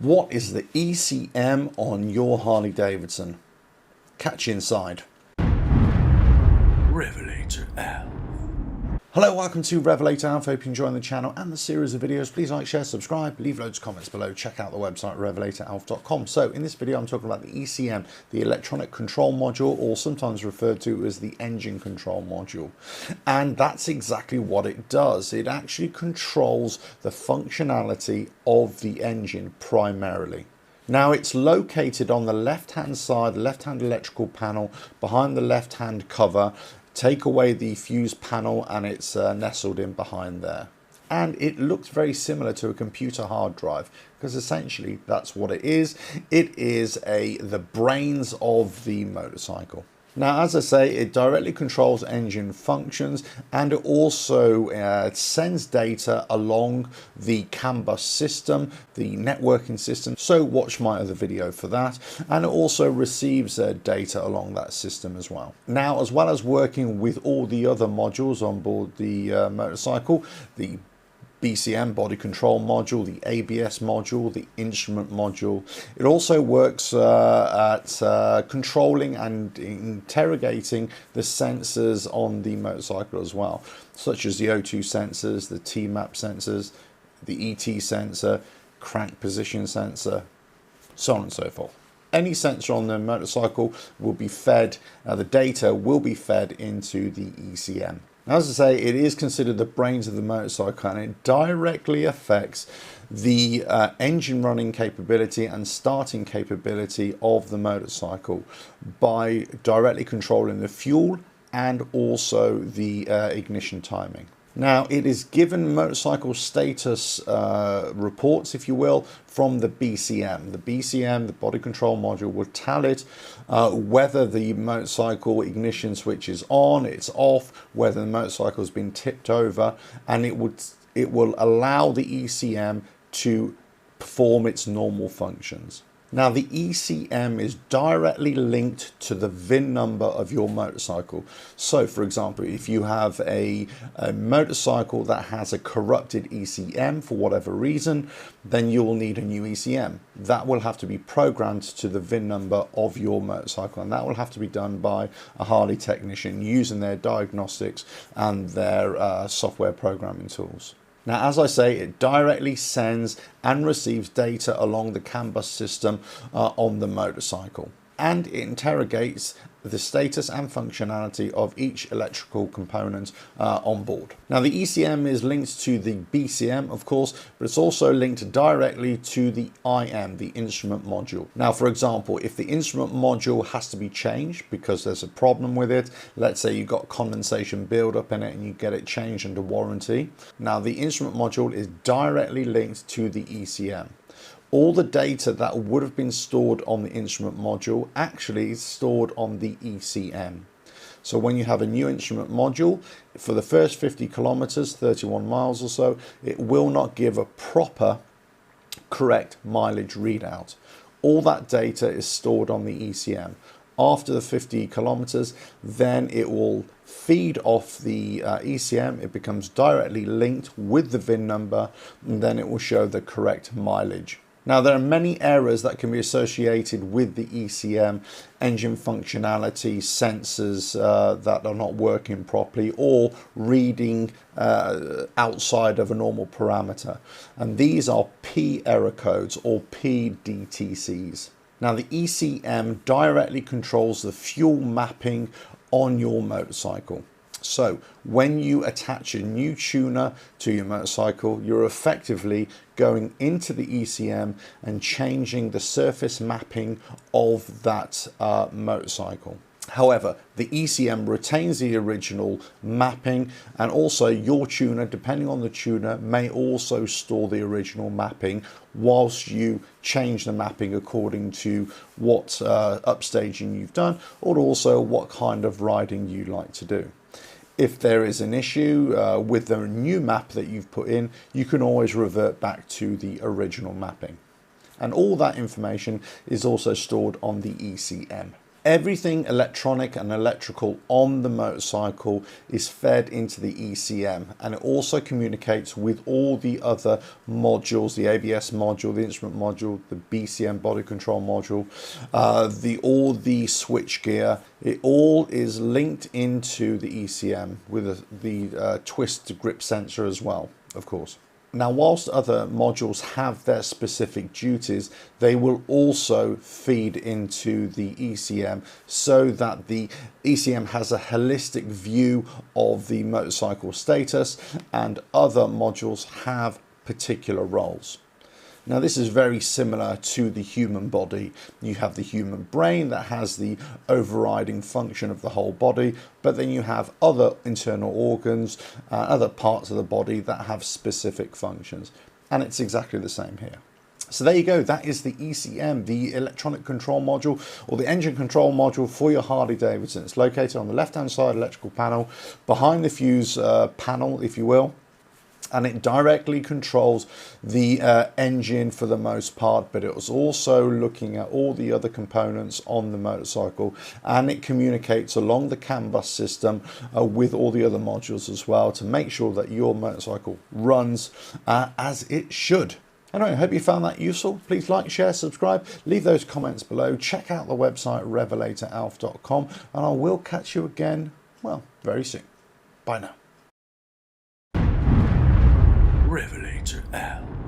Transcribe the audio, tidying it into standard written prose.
What is the ECM on your Harley Davidson? Catch you inside. RevelatorAlf. Hello, welcome to RevelatorAlf. Hope you're enjoying the channel and the series of videos. Please like, share, subscribe, leave loads of comments below. Check out the website RevelatorAlf.com. So in this video I'm talking about the ECM, the electronic control module, or sometimes referred to as the engine control module. And that's exactly what it does. It actually controls the functionality of the engine primarily. Now it's located on the left-hand side, the left-hand electrical panel, behind the left-hand cover. Take away the fuse panel and it's nestled in behind there. And it looks very similar to a computer hard drive, because essentially that's what it is. It is the brains of the motorcycle. Now, as I say, it directly controls engine functions, and it also sends data along the CAN bus system, the networking system. So watch my other video for that. And it also receives data along that system as well. Now, as well as working with all the other modules on board the motorcycle, the BCM body control module, the ABS module, the instrument module. It also works at controlling and interrogating the sensors on the motorcycle as well, such as the O2 sensors, the T-map sensors, the ET sensor, crank position sensor, so on and so forth. Any sensor on the motorcycle will be fed, the data will be fed into the ECM. Now, as I say, it is considered the brains of the motorcycle, and it directly affects the engine running capability and starting capability of the motorcycle by directly controlling the fuel and also the ignition timing. Now, it is given motorcycle status reports, if you will, from the BCM. The BCM, the body control module, will tell it whether the motorcycle ignition switch is on, it's off, whether the motorcycle has been tipped over, and it will allow the ECM to perform its normal functions. Now, the ECM is directly linked to the VIN number of your motorcycle. So, for example, if you have a motorcycle that has a corrupted ECM for whatever reason, then you will need a new ECM. That will have to be programmed to the VIN number of your motorcycle, and that will have to be done by a Harley technician using their diagnostics and their software programming tools. Now, as I say, it directly sends and receives data along the CAN bus system on the motorcycle, and it interrogates the status and functionality of each electrical component on board. Now, the ECM is linked to the BCM, of course, but it's also linked directly to the IM, the instrument module. Now, for example, if the instrument module has to be changed because there's a problem with it, let's say you got condensation buildup in it and you get it changed under warranty. Now, the instrument module is directly linked to the ECM. All the data that would have been stored on the instrument module actually is stored on the ECM. So when you have a new instrument module, for the first 50 kilometers, 31 miles or so, it will not give a proper, correct mileage readout. All that data is stored on the ECM. After the 50 kilometers, then it will feed off the ECM. It becomes directly linked with the VIN number, and then it will show the correct mileage. Now, there are many errors that can be associated with the ECM, engine functionality, sensors that are not working properly or reading outside of a normal parameter. And these are P error codes, or PDTCs. Now, the ECM directly controls the fuel mapping on your motorcycle. So when you attach a new tuner to your motorcycle, you're effectively going into the ECM and changing the surface mapping of that motorcycle. However, the ECM retains the original mapping, and also your tuner, depending on the tuner, may also store the original mapping whilst you change the mapping according to what upstaging you've done, or also what kind of riding you like to do. If there is an issue with the new map that you've put in, you can always revert back to the original mapping. And all that information is also stored on the ECM. Everything electronic and electrical on the motorcycle is fed into the ECM, and it also communicates with all the other modules, the ABS module, the instrument module, the BCM body control module, all the switch gear. It all is linked into the ECM with the twist grip sensor as well, of course. Now, whilst other modules have their specific duties, they will also feed into the ECM so that the ECM has a holistic view of the motorcycle status, and other modules have particular roles. Now, this is very similar to the human body. You have the human brain that has the overriding function of the whole body, but then you have other internal organs, other parts of the body that have specific functions. And it's exactly the same here. So there you go, that is the ECM, the electronic control module, or the engine control module for your Harley Davidson. It's located on the left-hand side electrical panel, behind the fuse panel, if you will. And it directly controls the engine for the most part, but it was also looking at all the other components on the motorcycle, and it communicates along the CAN bus system with all the other modules as well to make sure that your motorcycle runs as it should. Anyway, I hope you found that useful. Please like, share, subscribe, leave those comments below. Check out the website RevelatorAlf.com, and I will catch you again, well, very soon. Bye now. RevelatorAlf.